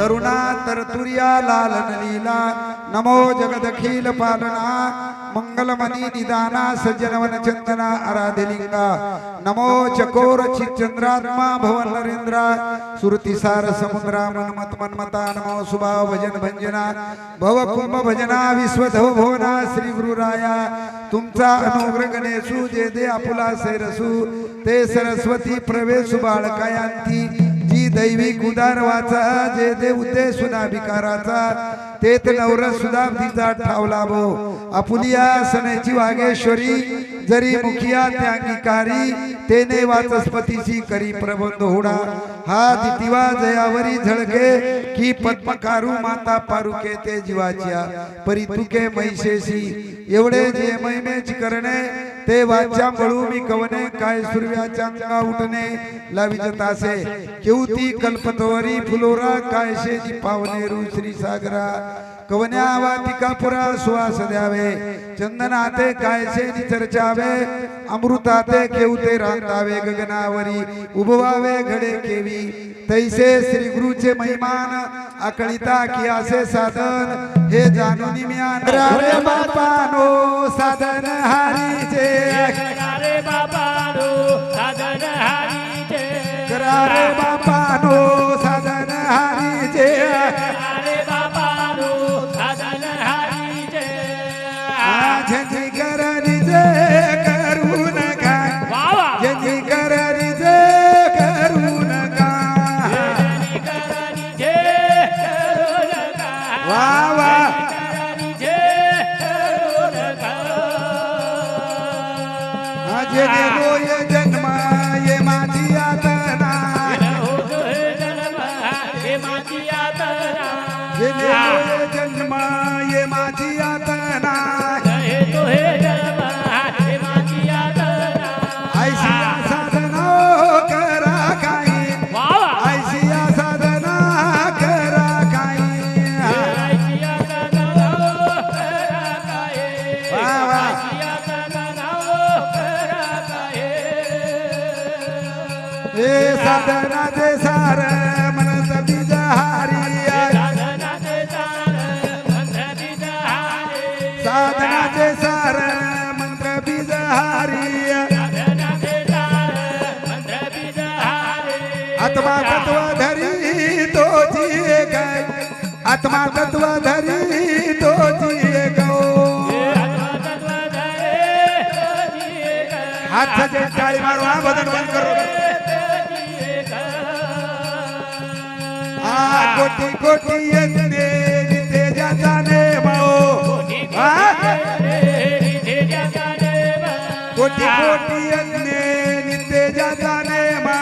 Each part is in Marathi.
तरुणा तरतुर्या लालन लीला नमो जगदखिल पालना मंगलमणि निदाना सज्जनवन चंदना आराध्यलिंगा नमो चकोर चिच्चंद्रात्मा भवन नरेंद्रा सुरतिसार समुद्रा मनमत मनमता नमो सुभाव भजन भंजना भव कुंभ भजना विश्वधव भवना श्री गुरुराया तुमचा अनुग्रह गणेशू जे दे आपुला सेरसू ते सरस्वती प्रवेश बाळकायांती जी दैविक उदारवाचा जे दे उद्देश सुनाभिकाराचा तेत नवरस सुदाब्दीचा ठावला भो आपुलिया सनेची वागेश्वरी जरी मुखिया त्यांगिकारी तेने वाचस्पतीची करी प्रबंध होडा हा दितिवा जयावरी झळके की पद्मकारू माता पारुके ते जीवाच्या परितुके मैशेशी एवढे जे महिमेची करणे ते वाच्या बळू मी कवने काय सूर्याच्या अंगा उठणे लाविजतासे केवती कल्पतवरी फुलोरा कायशे जी पावने रू श्री सागरा कवन्या वातिकापुरा सुवास द्यावे चंदनाते कायशे जी चर्चावे अमृताते केवते रांतावे गगनावरी उभवावे घडे केवी तैसे श्री गुरुचे महिमान आकळिता की असे साधन हे जाणून म्यान रे बापानो साधन हारीचे रे बापानो साधन हारीचे रे बापानो साधन हारीचे रे बापानो साधन हारीचे आजनी करनी जे करून काय वावा जनी करनी जे करून वावा जे रोय जन्म ये माझी आतना जे रोय जन्म ये माझी आतना ऐशिया साधना करा काही ऐशिया साधना करा काही हे साधना जे सार मनस बीजहारी साधना जे सार मंत्र बीजहारी आत्मा तत्व धरी तो जिये गय आत्मा तत्व धरी तो जिये गो हाथ से ताली मारो आ बदन बंद करो आ कोटि कोटि यज्ञे नित्य जाने माओ कोटि कोटि यज्ञे नित्य जाने मा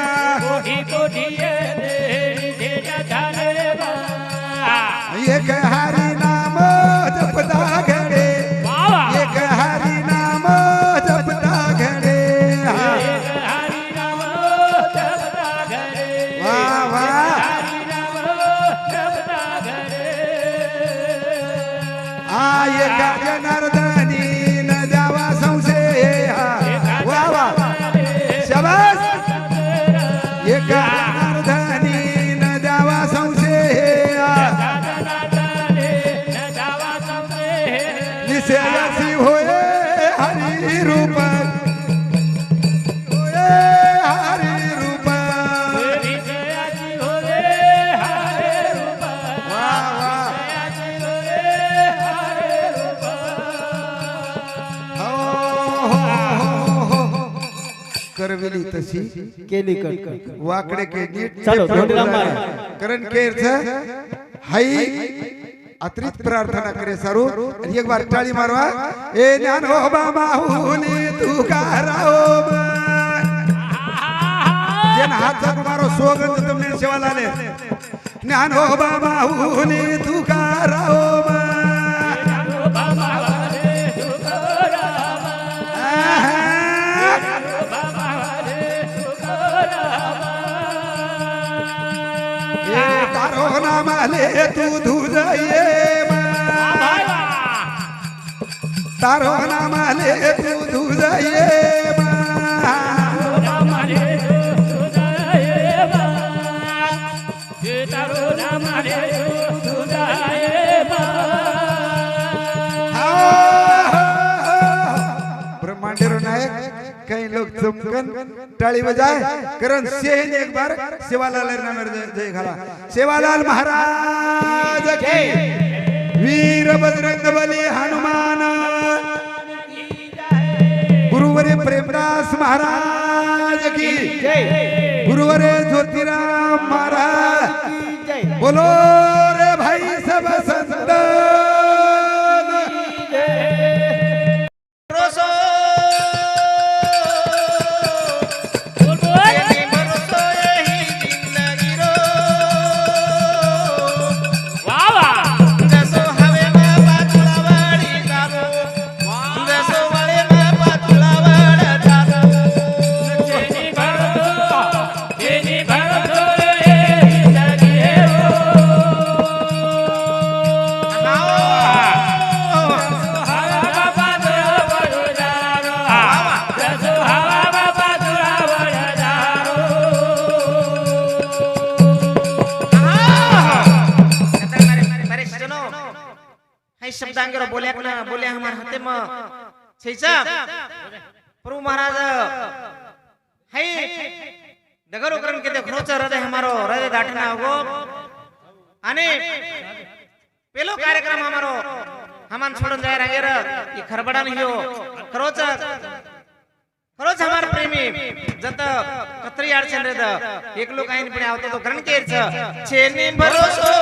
एक हरि नाम जपता घडे एक हरि नाम जपता घडे वाह वाह एक जनार्दनी न द्यावा संशय वाह वाह शाबास एक जनार्दनी न द्यावा संशय निश्चयासी होय हरि रूप होय हरि रूप वाह वाह करविली तशी केली कट वाकडे के नीट चलो ढोंडीला मार करण केरच हाई अतिरिक्त प्रार्थना करे सारू आणि एक बार टाळी मारवा ए ज्ञानोबा माहुली तुकाराम जन हात मारो सोगंद तुमने सेवा लाले ज्ञानोबा माहुली तुकाराम तारो नामाले तू धुजये तारो नामाले तू धुजये तारो नाम रे सुधाए बा ब्रह्मांडेरो नायक कई लोग चमकन ताली बजाए करण सेहन एक बार सेवालाल नामेर जय घाला सेवालाल महाराज की वीर बजरंग बली हनुमान गुरुवरे प्रेमदास महाराज की जय गुरुवरे ज्योतिराम महाराज जय बोलो रे भाई सब संत शब्दांगर बोल्या ना बोल्या हमार हाते म छैचा प्रभु महाराज है दगरो करन के देखरोच हृदय हमारो हृदय दाटना होगो आणि पेलो कार्यक्रम हमारो हमान छोडून जाय रांगेर की खरबडा नाही हो खरोच खरोच हमार प्रेमी जत कत्री अडचण रेद एक लोक आईन पण आवतो तो करण केरच छेनी भरोसो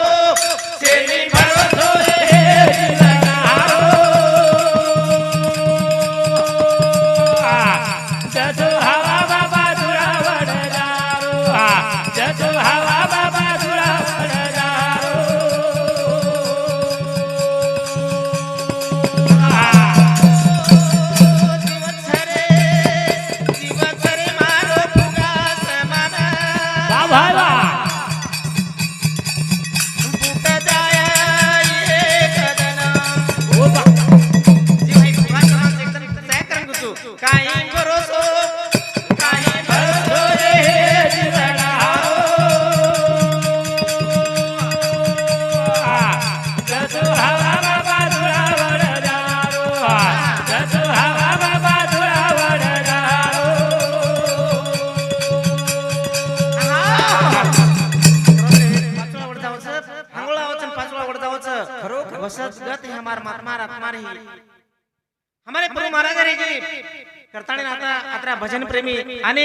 हमारे प्रभु महाराज रे जी करताने आता अत्रा भजन प्रेमी आणि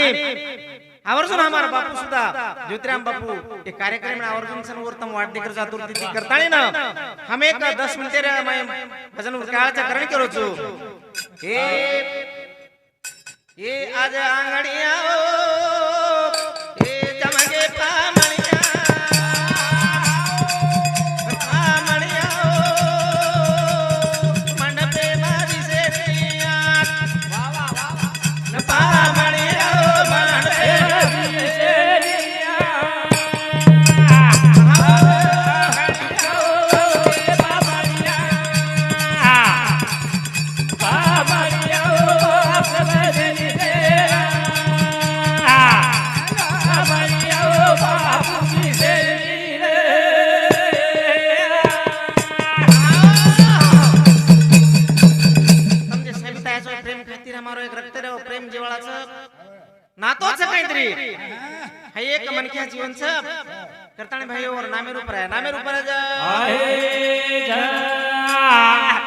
आवर्जून हमारा बापू सुद्धा ज्योतिराम बापू ये कार्यक्रम में आवर्जून सनवर्तम वाढदिकर चतुर्थी करताने ना हम एक 10 मिनिटे रे भजन काळचा करण करू छु ये आज आंगडिया ए जमगे पामणिया पामणिया मंडपे मारी से वा वा वा पामणिया मंडपे मारी से नातोच काहीतरी हे एक मनक्या जीवन सब करताने भाई और नामे रूप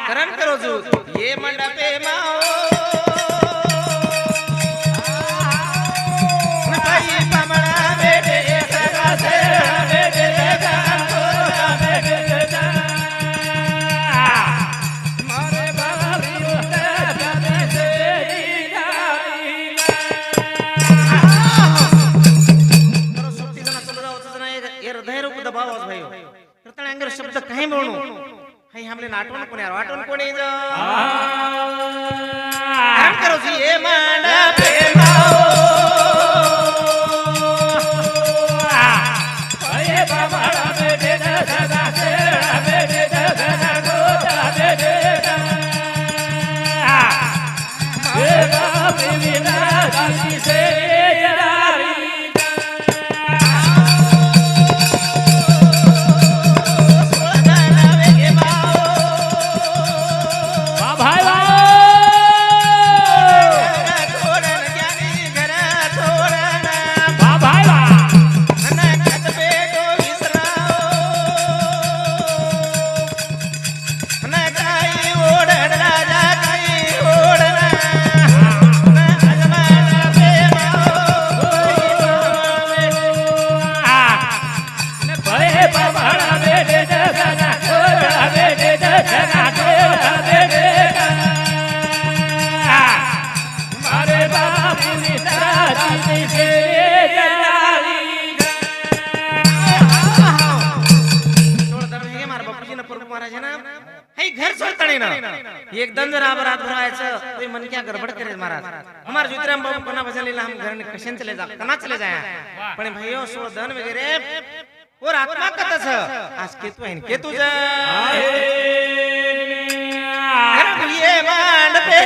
करण करो जो ये मंडपे माओ भाई पमड़ा बेटे सगा से बेटे लगा बेटे मारे बाबा शब्द काही म्हणू हाय हमले नाटवण कोण यार वाटवण कोण आहे काम करो जी ए मंडपे माओ ए बाबा बेटे सगा से बेटे सगा गोता बेटे ए बाबा बिना दासी से यारी महाराज है ना है घर छोड़ता नहीं ना एकदम जरा रात भरायचं तो मन क्या गड़बड़ करे महाराज हमारे ज्योतिराम बाबू कोना भजन लीला हम घर कशन चले जा कना चले जाए पण भाइयों सो धन वगैरे और आत्मा कतस आज केतू आहे केतू जा ये मान पे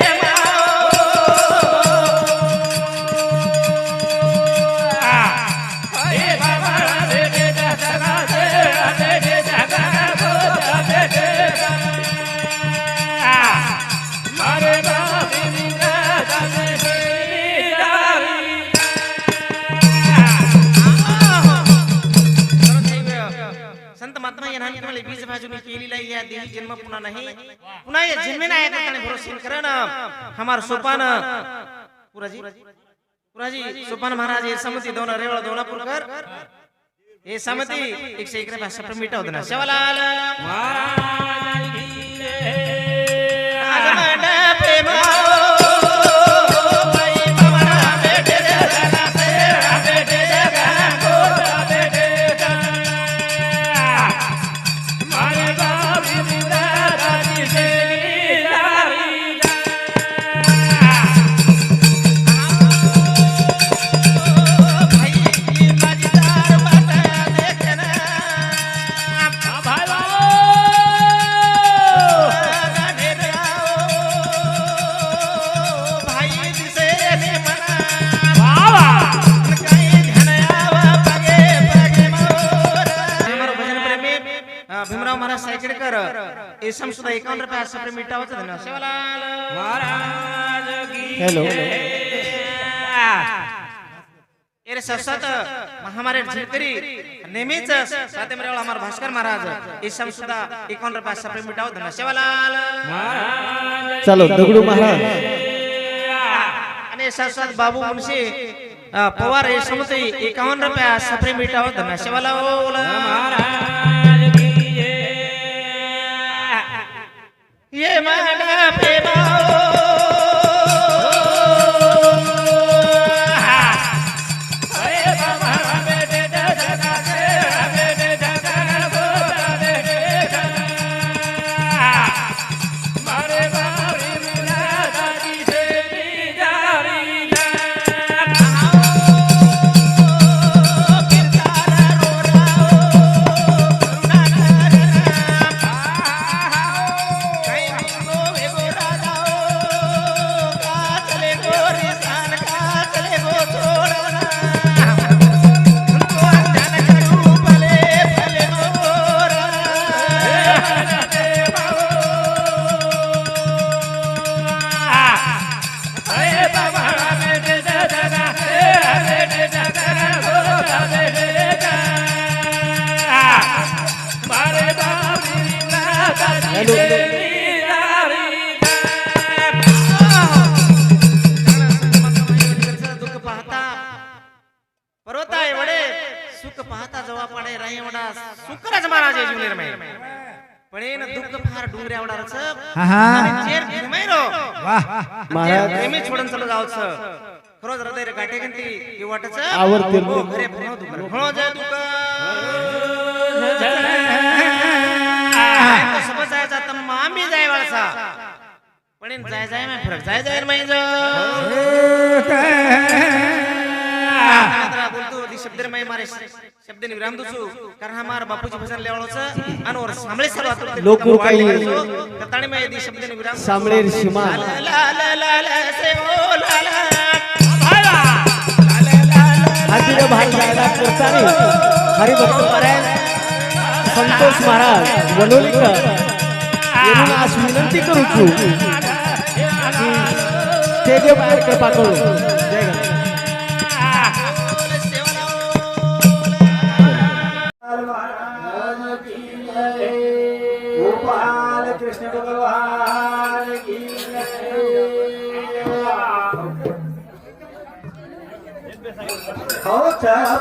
बीज भाजून केलेला या देवी जन्म पुन्हा नाही पुन्हा या जन्मे नाही त्याने भरोसा करा ना हमार सोपान पुराजी सोपान महाराज ये समती दोन रेवळ दोनापूरकर ये समती 111 भाषा पर मिटा होता ना शिवलाल महाराज की जय आज मंडा प्रेम भीमराव महाराज सायकेडकर एसम सुद्धा 51 रुपये सप्रे मिटावचं ना शिवलाल महाराज की हेलो एरे ससत हमारे झिरकरी नेहमीच साते मरेवाळ हमार भास्कर महाराज एसम सुद्धा 51 रुपये सप्रे मिटावतं ना शिवलाल महाराज चलो दगडू महाराज आणि ससत बाबू मुंशी पवार एसमती 51 रुपये सप्रे मिटावतं ना शिवलाल महाराज ये माना प्रेमाओ अरे बाबा बेटे जगा बेटे जगा बोला बेटे मारे बारी मिला दादी से जारी ना दुःख पाहता पर्वता एवढे सुख पाहता जवा पाडे राही एवढा सुखराज महाराज जीवनेर मै पण एन दुःख फार डोंगरे एवढाच आणि चेर घिरमैरो महाराज प्रेमी छोडून चलो जावच खरोज हृदय रे गाठे गंती की वाटच आवडते घरे भरो दुख भरो जय दुख सब जायचा तर आम्ही जाय वाळसा पण जाय जाय मै फरक जाय जाय मै जो बोलतो दी शब्द मै मारे शब्द नि विराम दुसू कारण हमार बापूजी भजन लेवळच अनवर सामळे सर्वात लोकू काही कताणी मै दी शब्द नि विराम सामळे सीमा ला ला ला ला से ओ ला ला हाजीरा भाई जायला करतानी हरिभक्त पारायण संतोष महाराज वलोलीकर यांना आज विनंती करू छु की तेजे बाहेर कृपा करू जय गोपाल कृष्ण भगवान की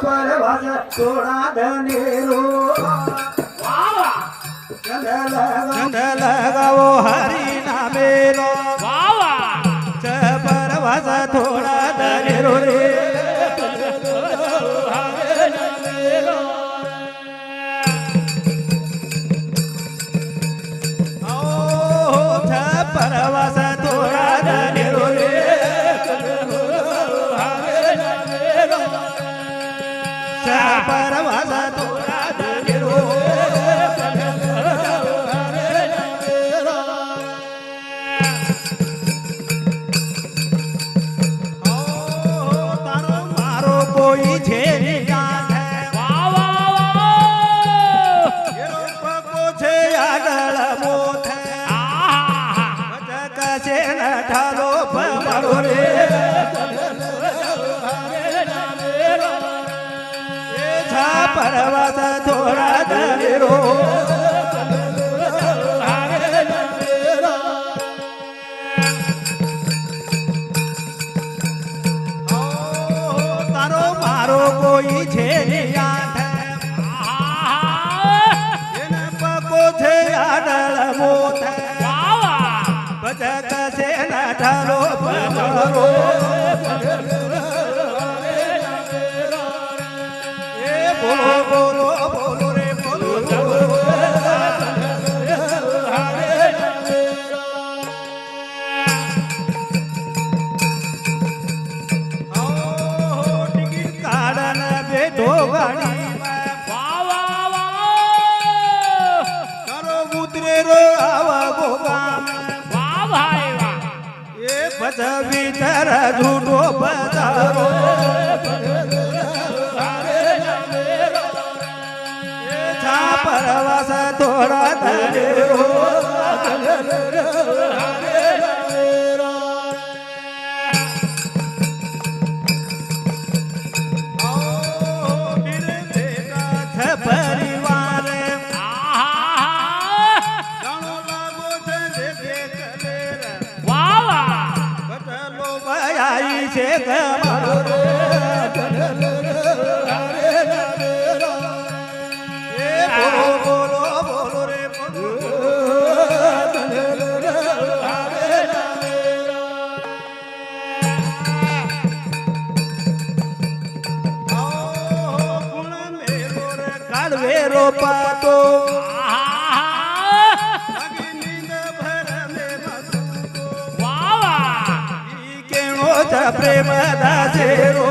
पर भज तोड़ा धनेरो गंध लगाओ हरि नामेरो पर भज थोड़ा धनेरो रे परवास थोडा धरो तारो मारो कोई छे याद पको छे आडल मोथ बचत से न ढालो परो ए बोलो बोलो बोलो रे बोलो टिकट काढन बेठो गाडी करो उतरे रो आवा गोगाम ए पद भीतर झूठो पधारो ए छा परवास थोड़ा धरो परिवार जानो लागो छे देख बचलो भयाई छे गमारो ए बोलो बोलो बोलो रे काढवेरो पातो नींद भर में मधुको केणो च प्रेम दासेरो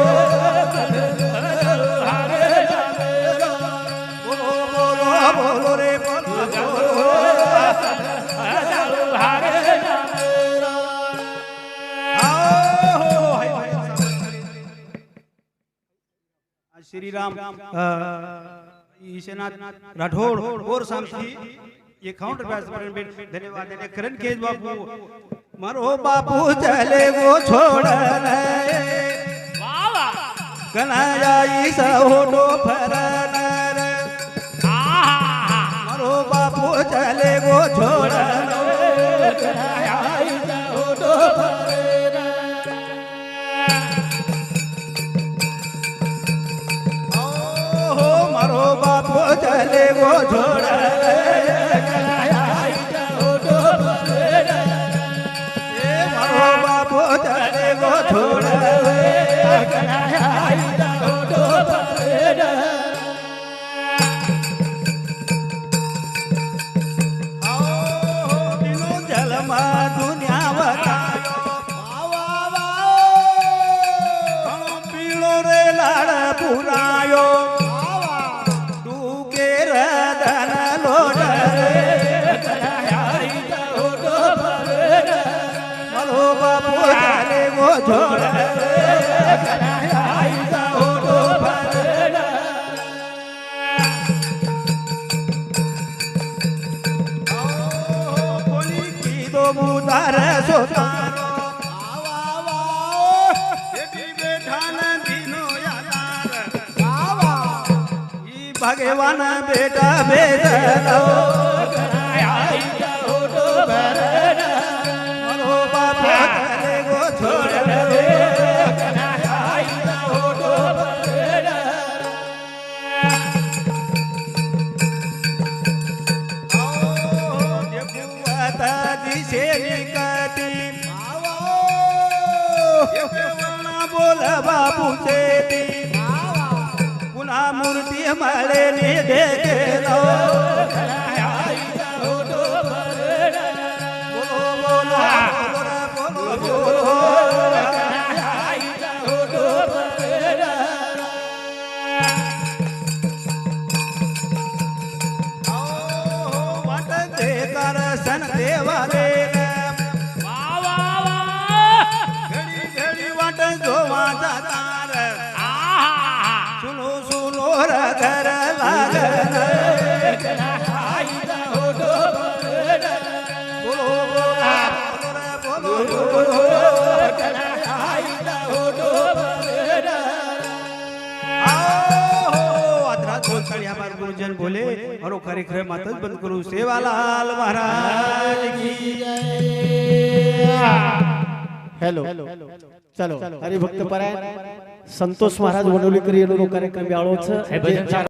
बोलो बोलो बोलो रे बोलो श्री राम ईशनाथ राठौड़ और सामसी ये काउंटर बैस पर धन्यवाद देने करण केज बापू मारो बापू चले वो छोड़ कन्हैया ईसा होटो फरन मारो बापू चले वो छोड़ कन्हैया ईसा होटो फरन मारो बापू चले वो छोड़ मारो बापू चले वो छोड़ दिनो जलमा दुनिया बतायो पीलो रे लाड़ पुरायो धन लोड मलो बापू चले वो छोड़ बोली की दो मुदार सोतारो बेठान दिनो यादार भगवान बेटा बेदलो मरो बापू चले गो छोड़ दिशे निकटी बोल बापू से पुन्हा मूर्ती मळे ने देखलो बोलो बोलो बोलो वाट दे दर्शन देवा रे घडी घडी वाट जोवा जातार सुनो सुनो घर लागल बोलताळी हमारे गुरुजन बोले और वो कार्यक्रम आताच बंद करू सेवालाल महाराज की हेलो चलो हरिभक्त परायण संतोष महाराज वडोलीकर येलो कार्यक्रम याळोच